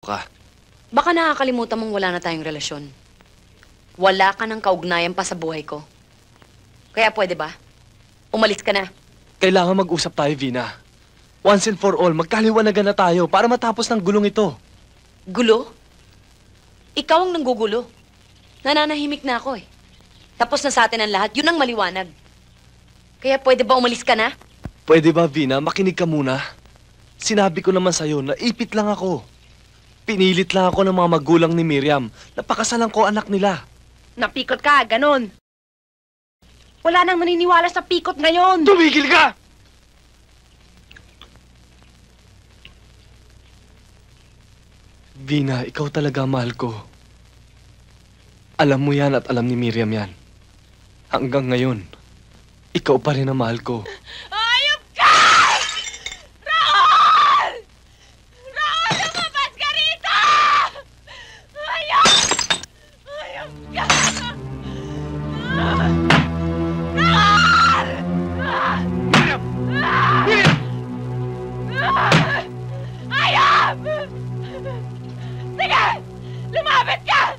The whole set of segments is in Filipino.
ka. Baka nakakalimutan mong wala na tayong relasyon. Wala ka ng kaugnayan pa sa buhay ko. Kaya pwede ba? Umalis ka na. Kailangan mag-usap tayo, Vina. Once and for all, magkaliwanagan na tayo para matapos ng gulong ito. Gulo? Ikaw ang nanggugulo. Nananahimik na ako eh. Tapos na sa atin ang lahat, yun ang maliwanag. Kaya pwede ba umalis ka na? Pwede ba, Vina? Makinig ka muna. Sinabi ko naman sa'yo na ipit lang ako. Pinilit lang ako ng mga magulang ni Miriam. Napakasalan ko anak nila. Napikot ka, ganon. Wala nang maniniwala sa pikot ngayon. Tumigil ka! Vina, ikaw talaga mahal ko. Alam mo yan at alam ni Miriam yan. Hanggang ngayon, ikaw pa rin ang mahal ko. Ayop ka! Raul! Raul, lumabas ka rito! Ayop! Ayop ka! Raul! Miriam! Miriam! Ayop! Sige! Lumapit ka!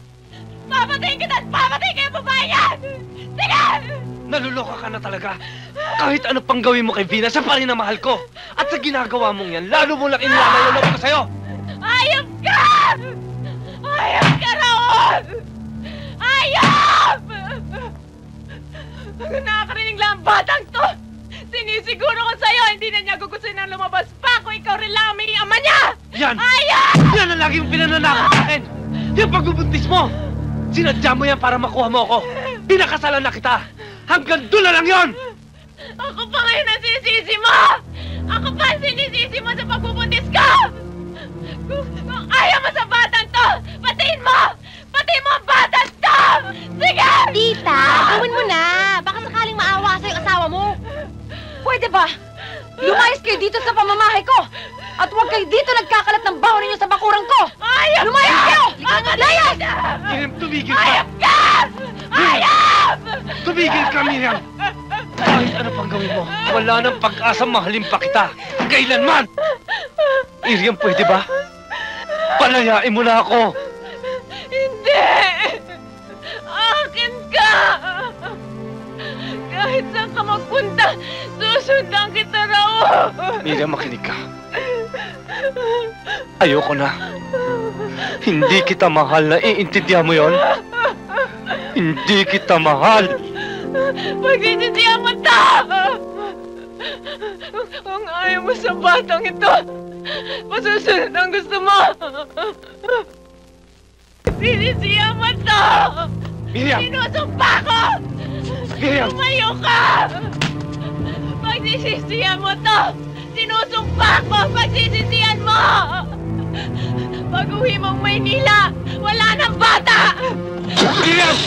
Papatayin kita at papatayin ka yung babae yan! Sige! Naluloka ka na talaga. Kahit ano pang gawin mo kay Vina, siya pa rin ang mahal ko. At sa ginagawa mong yan, lalo mo lang inilaman yung loob ko sa'yo. Ayop ka! Ayop ka, Raul! Ayop! Nakakarinig lang ang batang to. Sinisiguro ko sa'yo, hindi na niya gugustuhin na lumabas pa kung ikaw rin lang ang may ama niya! Yan! Ayop! Yan ang laging pinananakot sa akin! Yung pagbubuntis mo! Sinadya mo yan para makuha mo ako! Pinakasalan na kita! Hanggang doon na lang yon! Ako pa ngayon ang sinisisi mo! Ako pa ang sinisisi mo sa pagbubuntis ko! Kung ayaw mo sa batang to, patiin mo! Patiin mo ang batang to! Sige! Tita, gawin mo na! Baka sakaling maawa sa'yo asawa mo. Pwede ba? Lumayas kayo dito sa pamamahay ko! At huwag kayo dito nagkakalat ng baho ninyo sa bakurang ko! Ayop! Lumayas kayo! Layas! Miriam, tumigil ka! Ayop ka! Ayop! Tumigil ka, Miriam! Kahit ano pang gawin mo, wala nang pag-asa mahalin pa kita! Kailanman! Miriam, pwede ba? Palayain mo na ako! Hindi! Akin ka! Kahit saan ka magpunta, susundan kita, Raul! Miriam, makinig ka. Ayoko na. Hindi kita mahal, naiintindihan mo yon? Hindi kita mahal! Pagsisisihan mo to! Kung ayaw mo sa batang ito, masusunod ang gusto mo! Pagsisisihan mo to! Miriam! Sinusumpa ko! Miriam! Tumayo ka! Pagsisisihan mo to! Sinusumpa ko! Pagsisisihan mo! Pag-uwi mong Maynila, wala nang bata! Miriam!